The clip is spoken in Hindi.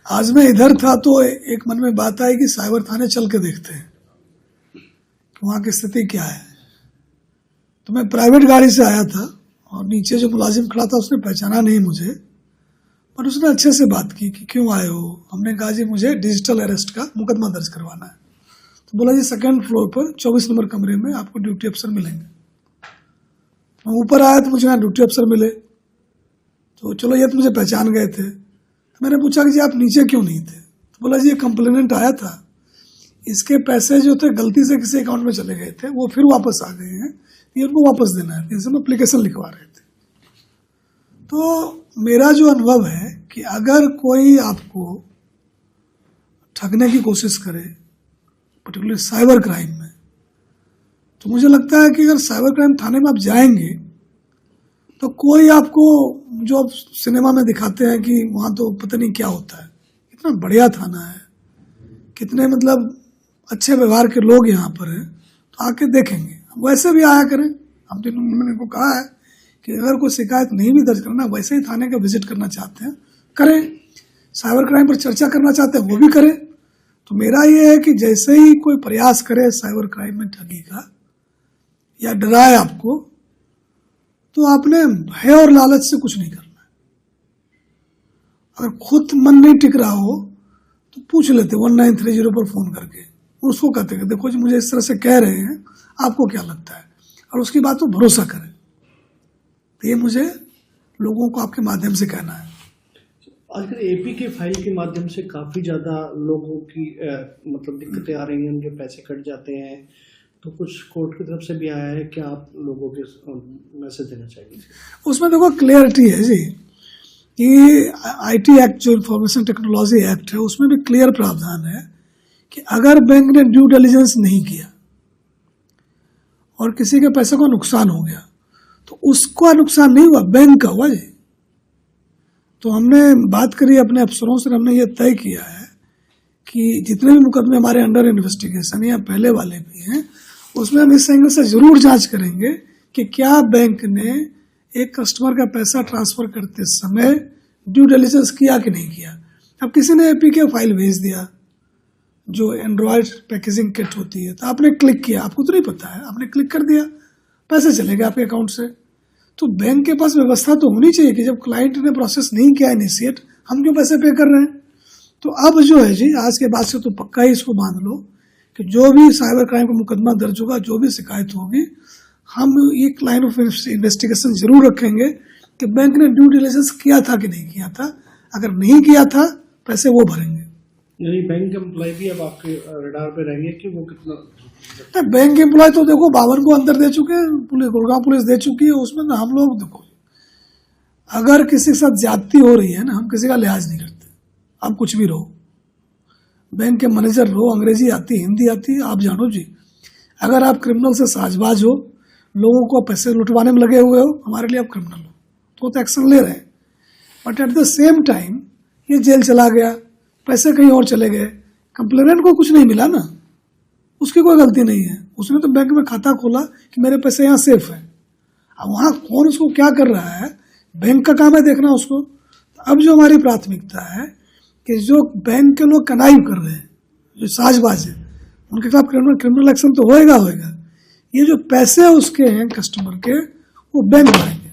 आज मैं इधर था तो एक मन में बात आई कि साइबर थाने चल के देखते हैं कि वहाँ की स्थिति क्या है। तो मैं प्राइवेट गाड़ी से आया था और नीचे जो मुलाजिम खड़ा था उसने पहचाना नहीं मुझे, पर उसने अच्छे से बात की कि क्यों आए हो। हमने कहा जी मुझे डिजिटल अरेस्ट का मुकदमा दर्ज करवाना है। तो बोला जी सेकंड फ्लोर पर 24 नंबर कमरे में आपको ड्यूटी अफसर मिलेंगे। मैं ऊपर आया तो मुझे यहाँ ड्यूटी अफसर मिले, तो चलो ये तो मुझे पहचान गए थे। मैंने पूछा कि जी आप नीचे क्यों नहीं थे? तो बोला जी ये कंप्लेनेंट आया था, इसके पैसे जो थे गलती से किसी अकाउंट में चले गए थे, वो फिर वापस आ गए हैं, ये उनको वापस देना है, इसमें एप्लीकेशन लिखवा रहे थे। तो मेरा जो अनुभव है कि अगर कोई आपको ठगने की कोशिश करे, पर्टिकुलर साइबर क्राइम में, तो मुझे लगता है कि अगर साइबर क्राइम थाने में आप जाएंगे तो कोई आपको जो आप सिनेमा में दिखाते हैं कि वहाँ तो पता नहीं क्या होता है, इतना बढ़िया थाना है, कितने मतलब अच्छे व्यवहार के लोग यहाँ पर हैं, तो आके देखेंगे। वैसे भी आया करें। हम तो मैंने इनको कहा है कि अगर कोई शिकायत नहीं भी दर्ज करना, वैसे ही थाने का विजिट करना चाहते हैं करें, साइबर क्राइम पर चर्चा करना चाहते हैं वो भी करें। तो मेरा ये है कि जैसे ही कोई प्रयास करे साइबर क्राइम में ठगी का या डराए आपको, तो आपने भय और लालच से कुछ नहीं करना है। अगर खुद मन नहीं टिक रहा हो तो पूछ लेते 1930 पर फोन करके, उसको कहते कि देखो जी मुझे इस तरह से कह रहे हैं, आपको क्या लगता है, और उसकी बात पर भरोसा करें। तो ये मुझे लोगों को आपके माध्यम से कहना है। आजकल एपी के फाइल के माध्यम से काफी ज्यादा लोगों की मतलब दिक्कतें आ रही हैं, उनके पैसे कट जाते हैं, तो कुछ कोर्ट की तरफ से भी आया है, क्या आप लोगों के मैसेज देना चाहिए? उसमें देखो क्लियरिटी है जी कि आईटी एक्ट जो इंफॉर्मेशन टेक्नोलॉजी एक्ट है उसमें भी क्लियर प्रावधान है कि अगर बैंक ने ड्यू डिलिजेंस नहीं किया और किसी के पैसे को नुकसान हो गया तो उसका नुकसान नहीं हुआ, बैंक का हुआ जी। तो हमने बात करी अपने अफसरों से, हमने ये तय किया है कि जितने भी मुकदमे हमारे अंडर इन्वेस्टिगेशन या पहले वाले भी हैं उसमें हम इस एंगल से जरूर जांच करेंगे कि क्या बैंक ने एक कस्टमर का पैसा ट्रांसफर करते समय ड्यू डिलिजेंस किया कि नहीं किया। अब किसी ने एपीके फाइल भेज दिया जो एंड्रॉयड पैकेजिंग किट होती है, तो आपने क्लिक किया, आपको तो नहीं पता है, आपने क्लिक कर दिया, पैसे चले गए आपके अकाउंट से। तो बैंक के पास व्यवस्था तो होनी चाहिए कि जब क्लाइंट ने प्रोसेस नहीं किया इनिशिएट, हम क्यों पैसे पे कर रहे हैं। तो अब जो है जी आज के बाद से तो पक्का ही इसको बांध लो कि जो भी साइबर क्राइम का मुकदमा दर्ज होगा, जो भी शिकायत होगी, हम एक लाइन ऑफ इन्वेस्टिगेशन जरूर रखेंगे कि बैंक ने ड्यू डिलिजेंस किया था कि नहीं किया था। अगर नहीं किया था पैसे वो भरेंगे। यही बैंक एम्प्लॉय भी अब आपके रडार पे रहेंगे कि वो कितना? बैंक एम्प्लॉय तो देखो 52 को अंदर दे चुके हैं, पुलिस गुड़गांव पुलिस दे चुकी है। उसमें ना हम लोग देखो, अगर किसी के साथ ज्यादती हो रही है ना, हम किसी का लिहाज नहीं करते। आप कुछ भी रहो, बैंक के मैनेजर रहो, अंग्रेजी आती हिंदी आती, आप जानो जी। अगर आप क्रिमिनल से साझबाज हो, लोगों को पैसे लुटवाने में लगे हुए हो, हमारे लिए आप क्रिमिनल हो तो एक्शन ले रहे हैं। But at the same time ये जेल चला गया, पैसे कहीं और चले गए, कंप्लेनेंट को कुछ नहीं मिला ना, उसकी कोई गलती नहीं है। उसने तो बैंक में खाता खोला कि मेरे पैसे यहाँ सेफ है। अब वहाँ कौन उसको क्या कर रहा है, बैंक का काम है देखना उसको। अब जो हमारी प्राथमिकता है कि जो बैंक के लोग कनाइव कर रहे हैं, जो साजबाज है, उनके खिलाफ क्रिमिनल एक्शन तो होएगा। ये जो पैसे उसके हैं कस्टमर के, वो बैंक लाएंगे।